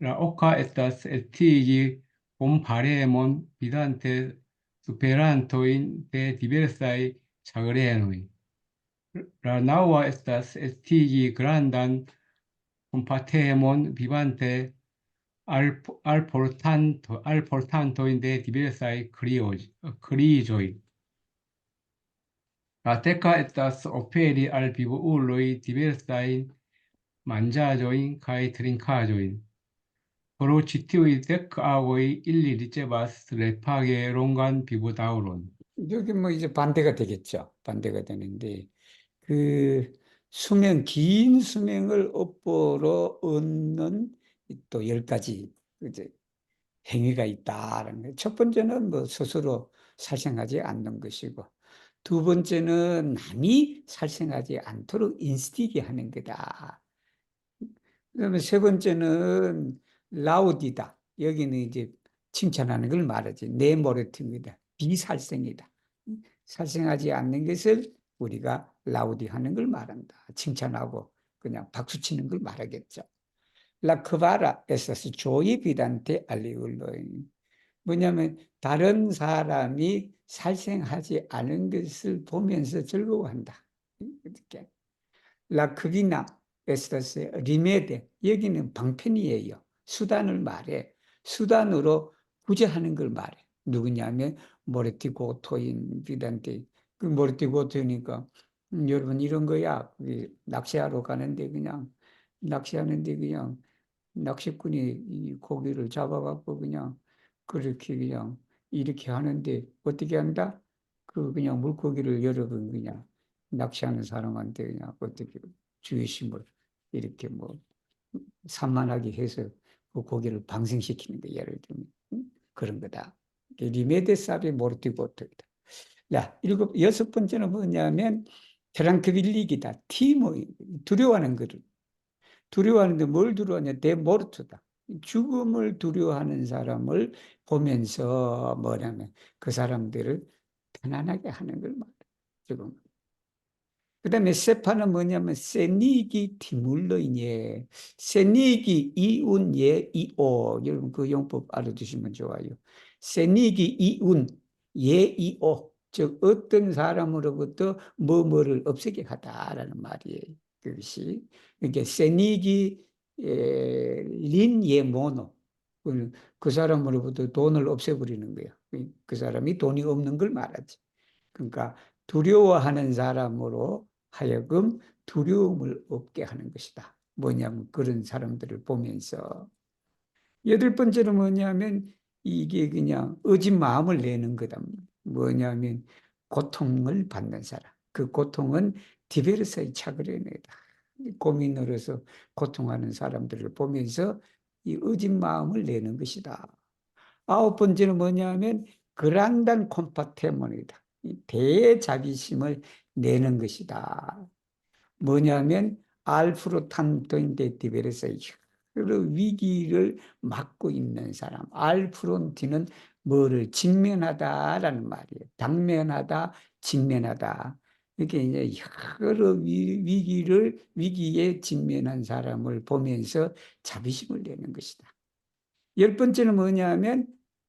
La oka estas etigi comparemon vidante superantoin de diversai chagrenoi. La naŭa estas estigi grandan kompatemon vivante alportantojn de diversaj kriĝoj. La deka estas oferi al vivo-uloj diversajn manĝaĵojn kaj trinkaĵojn. Pro ĉi tiuj 10 avoj ili ricevas repage longan vivodaŭron. 여기 뭐 이제 반대가 되겠죠. 반대가 되는데 긴 수명을 업보로 얻는 또 10가지 이제 행위가 있다라는 거예요. 첫 번째는 뭐 스스로 살생하지 않는 것이고, 두 번째는 남이 살생하지 않도록 인스티기 하는 거다. 그다음에 세 번째는 라우디다. 여기는 이제 칭찬하는 걸 말하지. 네모레트입니다. 비살생이다. 살생하지 않는 것을 우리가 라우디하는 걸 말한다. 칭찬하고 그냥 박수치는 걸 말하겠죠. 라크바라 에서스 조이 비단테 알리울로인. 뭐냐면 다른 사람이 살생하지 않은 것을 보면서 즐거워한다. 이렇게. 라크비나 에서스 리메데. 여기는 방편이에요. 수단을 말해. 수단으로 구제하는 걸 말해. 누구냐면 모레티고토인 비단테. 그 모레티고토니까 여러분 이런 거야. 낚시하러 가는데 그냥 낚시하는데 그냥 낚시꾼이 이 고기를 잡아갖고 그냥 그렇게 그냥 이렇게 하는데 어떻게 한다? 그 그냥 물고기를 여러분 그냥 낚시하는 사람한테 그냥 어떻게 주의심을 이렇게 뭐 산만하게 해서 그 고기를 방생시키는 거 예를 들면 그런 거다. 리메데사비 모르티고토이다. 야, 여섯 번째는 뭐냐면 트랑크빌리기다. 티모 두려워하는 거를. 두려워하는데 뭘 두려워하냐? 데모르트다. 죽음을 두려워하는 사람을 보면서 뭐냐면 그 사람들을 편안하게 하는 걸 말해요. 죽음. 그 다음에 세파는 뭐냐면 세니기 티물러이니 세니기 이운 예 이오. 여러분 그 용법 알아두시면 좋아요. 세니기 이운 예 이오. 즉 어떤 사람으로부터 뭐뭐를 없애게 하다라는 말이에요. 그것이 이게 세니기 린 예 모노. 그 사람으로부터 돈을 없애버리는 거예요. 그 사람이 돈이 없는 걸 말하지. 그러니까 두려워하는 사람으로 하여금 두려움을 없게 하는 것이다. 뭐냐면 그런 사람들을 보면서 여덟 번째는 뭐냐면 이게 그냥 어진 마음을 내는 거다. 뭐냐면 고통을 받는 사람. 그 고통은 디베르사의 차그레네다. 고민으로서 고통하는 사람들을 보면서 이 어진 마음을 내는 것이다. 아홉 번째는 뭐냐면 그란단 콤파테몬이다. 이 대자비심을 내는 것이다. 뭐냐면 알프로 탄토인데 디베르사의 위기를 맞고 있는 사람. 알프론티는 뭐를 직면하다라는 말이에요. 당면하다, 직면하다. 이게 이제 여러 위기에 직면한 사람을 보면서 자비심을 내는 것이다. 열 번째는 뭐냐면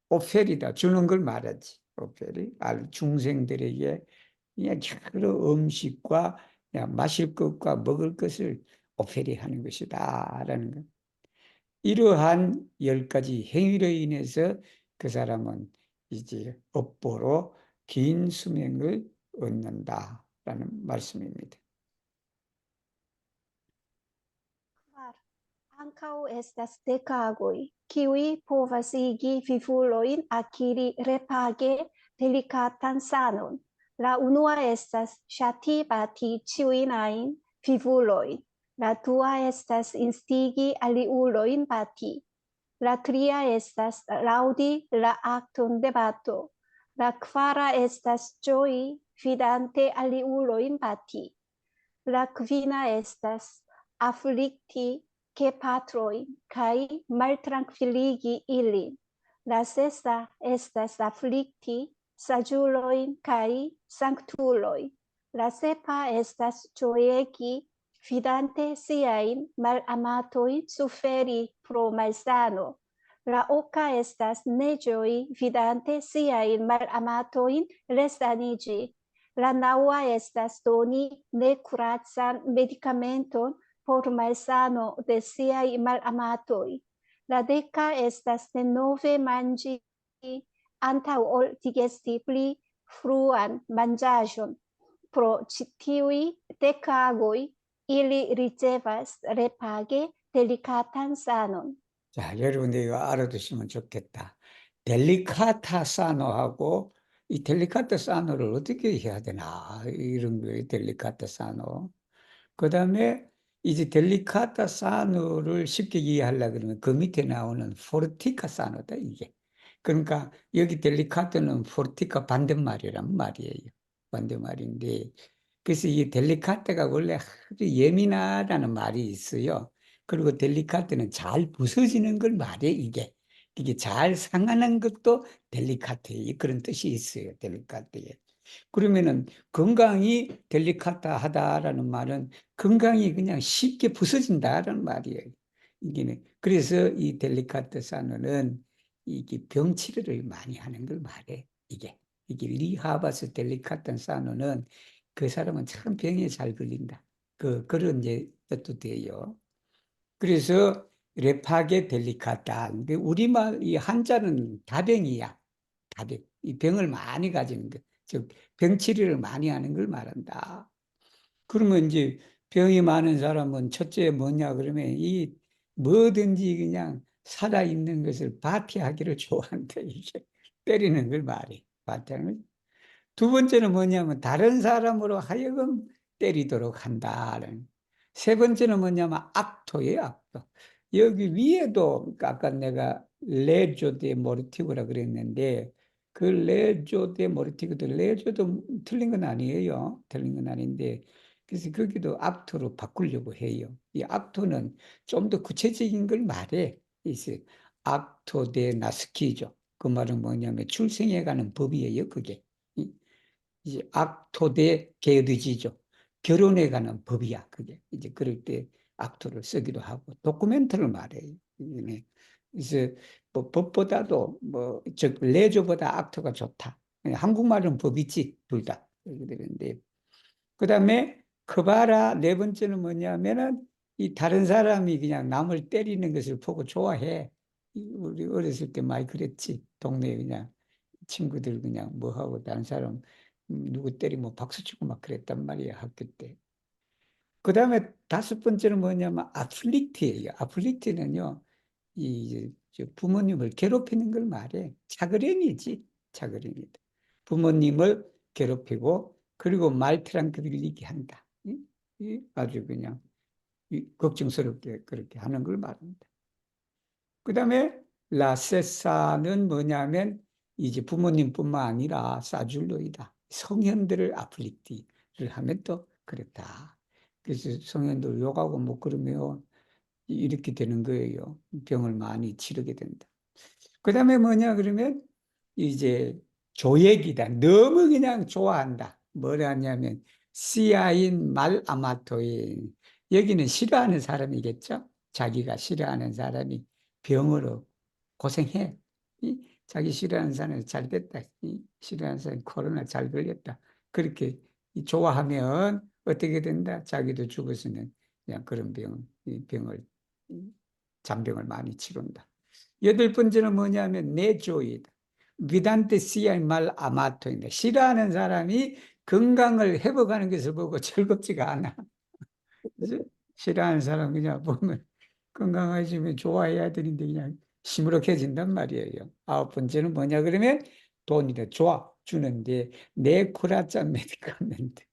오펠이다. 주는 걸 말하지. 오펠이 중생들에게 그냥 여러 음식과 그냥 마실 것과 먹을 것을 오펠이 하는 것이다라는 것. 이러한 10가지 행위로 인해서 그 사람은 이제 업보로 긴 수명을 얻는다라는 말씀입니다. Ankaŭ estas dekagoj, kiuj povas igi vivulojn akiri repage delikatan sanon. La unua estas ŝati bati ĉiujn ajn vivulojn. La dua estas instigi aliulojn bati. La tria estas laŭdi la akton de bato. La kvara estas ĝoji vidante aliulojn bati. La kvina estas aflikti gepatrojn kaj maltrankviligi ilin. La sesta estas aflikti saĝulojn kaj sanktulojn. La sepa estas ĝojegi vidante siajn malamatojn suferi pro malsano. La oka estas ne ĝoji vidante siajn malamatojn resaniĝi. La naŭa estas doni nekuracan medikamenton por malsano de siaj malamatoj. La deka estas denove manĝi antaŭ ol digesti pli fruan manĝaĵon. Pro ĉi tiuj dekagoj ili ricevas repage delikatan sanon. 자, 여러분들 이거 알아두시면 좋겠다. 델리카타 사노하고 이 델리카타 사노를 어떻게 해야 되나 이런 거예요. 델리카타 사노. 그 다음에 이제 델리카타 사노를 쉽게 이해하려고 그러면 그 밑에 나오는 포르티카 사노다 이게. 그러니까 여기 델리카타는 포르티카 반대말이란 말이에요. 반대말인데 그래서 이 델리카타가 원래 아주 예민하다는 말이 있어요. 그리고 델리카테는 잘 부서지는 걸 말해 이게. 이게 잘 상하는 것도 델리카테 그런 뜻이 있어요. 델리카테에. 그러면은 건강이 델리카타하다라는 말은 건강이 그냥 쉽게 부서진다라는 말이에요. 이게 그래서 이 델리카테 사노는 이게 병 치료를 많이 하는 걸 말해. 이게 리하바스 델리카테 사노는 그 사람은 참 병에 잘 걸린다. 그런 이제 뜻도 돼요. 그래서 레파게 델리카타. 우리말 이 한자는 다병이야. 다병. 이 병을 많이 가지는 것. 즉 병치료를 많이 하는 걸 말한다. 그러면 이제 병이 많은 사람은 첫째 뭐냐 그러면 이 뭐든지 그냥 살아있는 것을 바티하기를 좋아한다. 이게 때리는 걸 말해. 바티하는 걸. 두 번째는 뭐냐면 다른 사람으로 하여금 때리도록 한다는. 세 번째는 뭐냐면 악토예요, 악토. 여기 위에도 아까 내가 레조 데 모르티고라 그랬는데 그 레조 데 모르티고도 레조도 틀린 건 아니에요. 틀린 건 아닌데 그래서 거기도 악토로 바꾸려고 해요. 이 악토는 좀 더 구체적인 걸 말해. 이제 악토 데 나스키죠. 그 말은 뭐냐면 출생해 가는 법이에요, 그게. 이제 악토대 게으르지죠. 결혼해 가는 법이야, 그게. 이제 그럴 때 악토를 쓰기도 하고, 도쿠멘트를 말해요. 그래서 뭐 법보다도 즉 레조보다 악토가 좋다. 한국말은 법이지, 둘 다. 그런데 그 다음에 크바라 네 번째는 뭐냐면은 이 다른 사람이 그냥 남을 때리는 것을 보고 좋아해. 우리 어렸을 때 많이 그랬지. 동네에 그냥 친구들 그냥 뭐 하고 다른 사람 누구 때리면 박수 치고 막 그랬단 말이야 학교 때. 그 다음에 다섯 번째는 뭐냐면 아플릭트예요. 아플릭트는요, 저 부모님을 괴롭히는 걸 말해. 차그레니지, 차그레니다. 부모님을 괴롭히고 그리고 말트랑크빌리게 한다. 아주 그냥 걱정스럽게 그렇게 하는 걸 말합니다. 그 다음에 라세사는 뭐냐면 이제 부모님뿐만 아니라 사줄로이다. 성현들을 아플릭티를 하면 또 그렇다. 그래서 성현들 욕하고 뭐 그러면 이렇게 되는 거예요. 병을 많이 치르게 된다. 그 다음에 뭐냐 그러면 이제 조액이다. 너무 그냥 좋아한다. 뭐라 하냐면 시아인 말아마토인. 여기는 싫어하는 사람이겠죠. 자기가 싫어하는 사람이 병으로 고생해. 자기 싫어하는 사람이 잘 됐다. 싫어하는 사람이 코로나 잘 걸렸다. 그렇게 좋아하면 어떻게 된다? 자기도 죽어서는 그냥 그런 병을 잔병을 많이 치른다. 여덟 번째는 뭐냐면 내조이다. 비단테 시아의 말 아마토인데 싫어하는 사람이 건강을 회복하는 것을 보고 즐겁지가 않아. 싫어하는 사람 그냥 보면 건강해지면 좋아해야 되는데 그냥 시무룩해진단 말이에요. 아홉 번째는 뭐냐 그러면 돈이다. 좋아 주는데 네쿠라짜 메디카멘트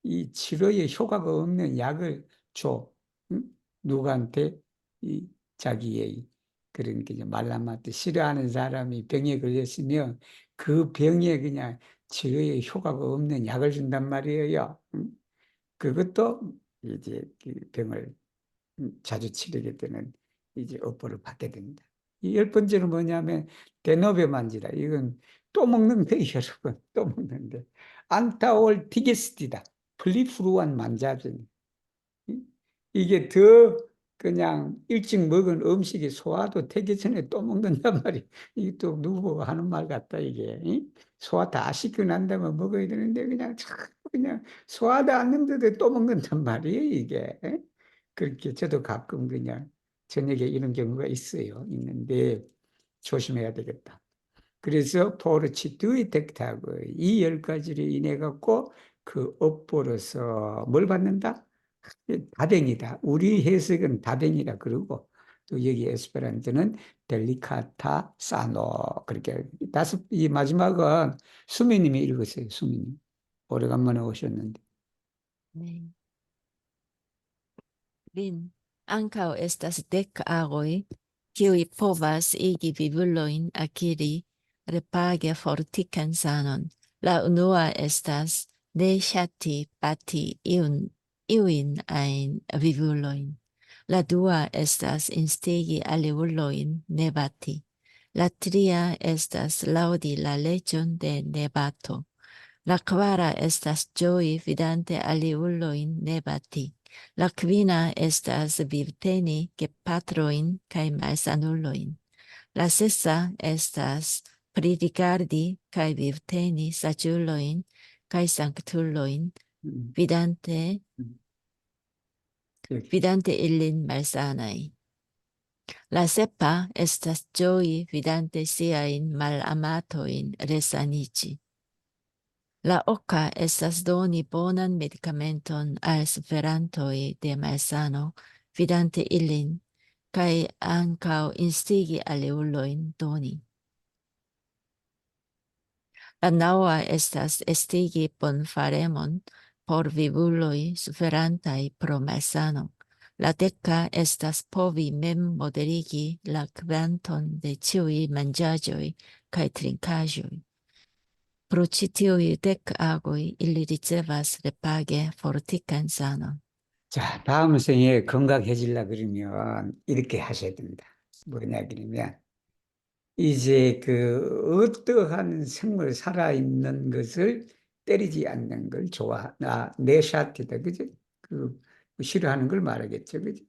이 치료에 효과가 없는 약을 줘. 응? 누구한테? 이 자기의 그런 게 말라마트 싫어하는 사람이 병에 걸렸으면 그 병에 그냥 치료에 효과가 없는 약을 준단 말이에요. 응? 그것도 이제 그 병을 자주 치르게 되는 이제 업보를 받게 됩니다. 이 열 번째는 뭐냐면 대노베 만지다. 이건 또 먹는 거예요, 여러분. 또 먹는데. 안타올 티게스티다. 플리프루한 만자증. 이게 더 그냥 일찍 먹은 음식이 소화도 되기 전에 또 먹는단 말이에요. 이게 또 누구 하는 말 같다, 이게. 소화 다 시키고 난 다음에 먹어야 되는데 그냥 그냥 소화도 안 했는데 또 먹는단 말이에요, 이게. 그렇게 저도 가끔 그냥 저녁에 이런 경우가 있는데 조심해야 되겠다. 그래서 포르치두이 텍타고 이 열 가지를 인해 갖고 그 업보로서 뭘 받는다? 다뱅이다. 우리 해석은 다뱅이라 그러고 또 여기 에스페란토는 델리카타 사노 그렇게 이 마지막은 수미님이 읽으세요. 수미님 오래간만에 오셨는데. 네. Lin, ankaŭ estas 10 agoj, kiuj povas igi vivulojn akiri repage fortikan sanon. La unua estas ne ŝati bati iujn ajn vivulojn. La dua estas instigi aliulojn ne bati. La tria estas laŭdi la leĝon de nebato. La kvara estas ĝoji vidante aliulojn ne bati. La kvina estas vivteni gepatrojn kaj malsanulojn. La sesa estas pririgardi kaj vivteni saĝulojn kaj sanktulojn, vidante ilin malsanaj. La sepa estas ĝoji vidante siajn malamatojn resaniĝi. La oka estas doni bonan medikamenton al suferantoj de malsano, vidante ilin, kaj ankaŭ instigi aliulojn doni. La naŭa estas estigi bonfaremon por vivuloj suferantaj pro malsano. La deka estas povi mem moderigi la kvanton de ĉiuj manĝaĵoj kaj trinkaĵoj. Pro ĉi tiuj 10 agoj ili ricevas repage fortikan sanon. 자, 다음 생에 건강해지려 그러면 이렇게 하셔야 된다. 뭐냐 그러면 이제 그 어떠한 생물 살아있는 것을 때리지 않는 걸 네샤트다, 그지? 그 싫어하는 걸 말하겠죠, 그지?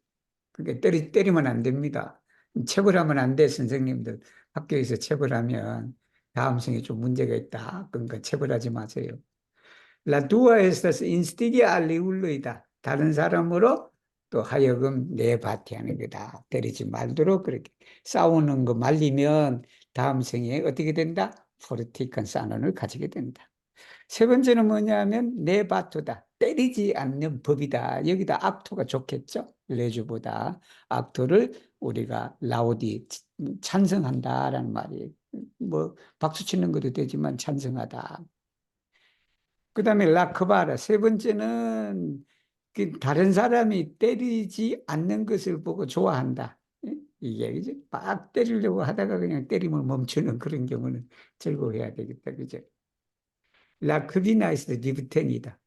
그게 때리면 안 됩니다. 체벌하면 안 돼, 선생님들. 학교에서 체벌하면 다음 생에 좀 문제가 있다. 그러니까 체벌하지 마세요. La tua estas instigia aliullo이다. 다른 사람으로 또 하여금 내바티하는 거다. 때리지 말도록 그렇게 싸우는 거 말리면 다음 생에 어떻게 된다? 포르티칸 사논을 가지게 된다. 세 번째는 뭐냐면 내바토다. 때리지 않는 법이다. 여기다 악토가 좋겠죠? 레주보다 악토를 우리가 라오디 찬성한다라는 말이에요. 뭐 박수 치는 것도 되지만 찬성하다. 그 다음에 라크바라 세 번째는 그 다른 사람이 때리지 않는 것을 보고 좋아한다. 이게 이제 막 때리려고 하다가 그냥 때림을 멈추는 그런 경우는 즐거워해야 되겠다. 그죠? 라크비나이스 비브텐이다.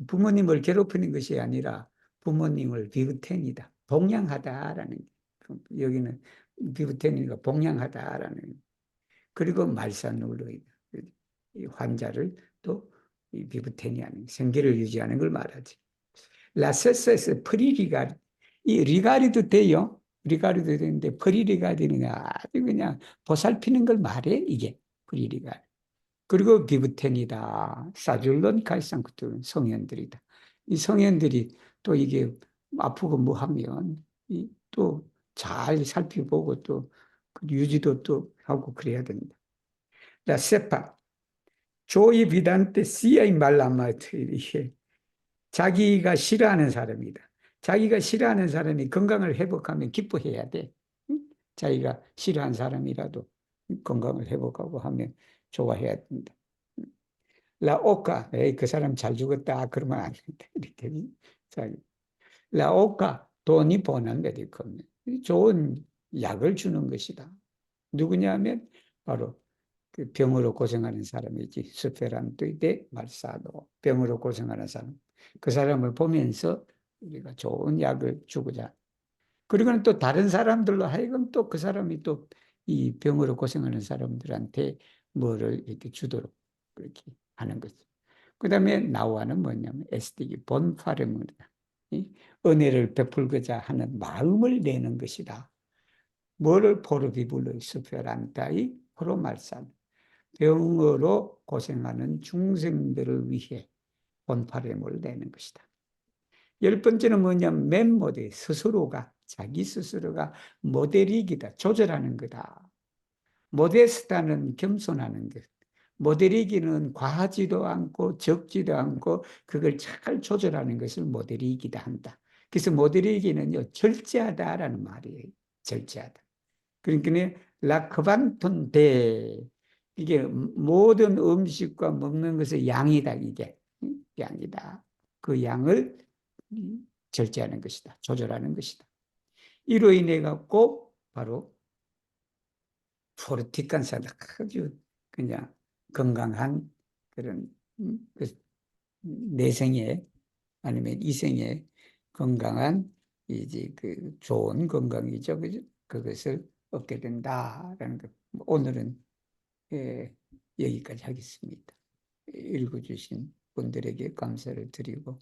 부모님을 괴롭히는 것이 아니라 부모님을 비브텐이다. 봉양하다라는 여기는 비브텐이니까 봉양하다라는. 그리고 말산울로이다. 이 환자를 또 이 비브텐이 아닌 생계를 유지하는 걸 말하지. 라세스에서 프리리가리, 이 리가리도 돼요. 리가리도 되는데 프리리가리는 아주 그냥 보살피는 걸 말해. 이게 프리리가리. 그리고 비브텐이다. 사줄론 칼상크토는 성현들이다. 이 성현들이 또 이게 아프고 뭐 하면 또 잘 살펴보고 또 유지도 또 하고 그래야 된다. 자, 세파. 조이 비단테 시아이 말라마트 이게 자기가 싫어하는 사람이다. 자기가 싫어하는 사람이 건강을 회복하면 기뻐해야 돼. 자기가 싫어하는 사람이라도 건강을 회복하고 하면 좋아해야 된다. 라오카, 에이, 그 사람 잘 죽었다. 그러면 안 된다. 이렇게. 라오카, 돈이 버는 메디컬. 좋은 약을 주는 것이다. 누구냐면 바로 그 병으로 고생하는 사람이지. 스페란토이데 말사도. 병으로 고생하는 사람. 그 사람을 보면서 우리가 좋은 약을 주고자. 그리고는 또 다른 사람들로 하여금 또 그 사람이 또 이 병으로 고생하는 사람들한테 뭐를 이렇게 주도록 그렇게 하는 거죠. 그 다음에 나와는 뭐냐면 에스티기 본파레문이다. 은혜를 베풀고자 하는 마음을 내는 것이다. 뭐를 포르비불로 스페란타이 프로말산. 병으로 고생하는 중생들을 위해 본파렘을 내는 것이다. 10번째는 뭐냐면 맨모델, 스스로가, 자기 스스로가 모델이기다. 조절하는 거다. 모데스타는 겸손하는 것. 모델이기는 과하지도 않고 적지도 않고 그걸 잘 조절하는 것을 모델이기다 한다. 그래서 모델이기는요, 절제하다라는 말이에요. 절제하다. 그러니까 라크반톤데 이게 모든 음식과 먹는 것의 양이다. 이게 양이다. 그 양을 절제하는 것이다. 조절하는 것이다. 이로 인해 갖고 바로 포르티칸사다. 아주 그냥 건강한 그런 그 내생에 아니면 이생에 건강한 이제 그 좋은 건강이죠. 그죠? 그것을 얻게 된다라는 것. 오늘은 여기까지 하겠습니다. 읽어주신 분들에게 감사를 드리고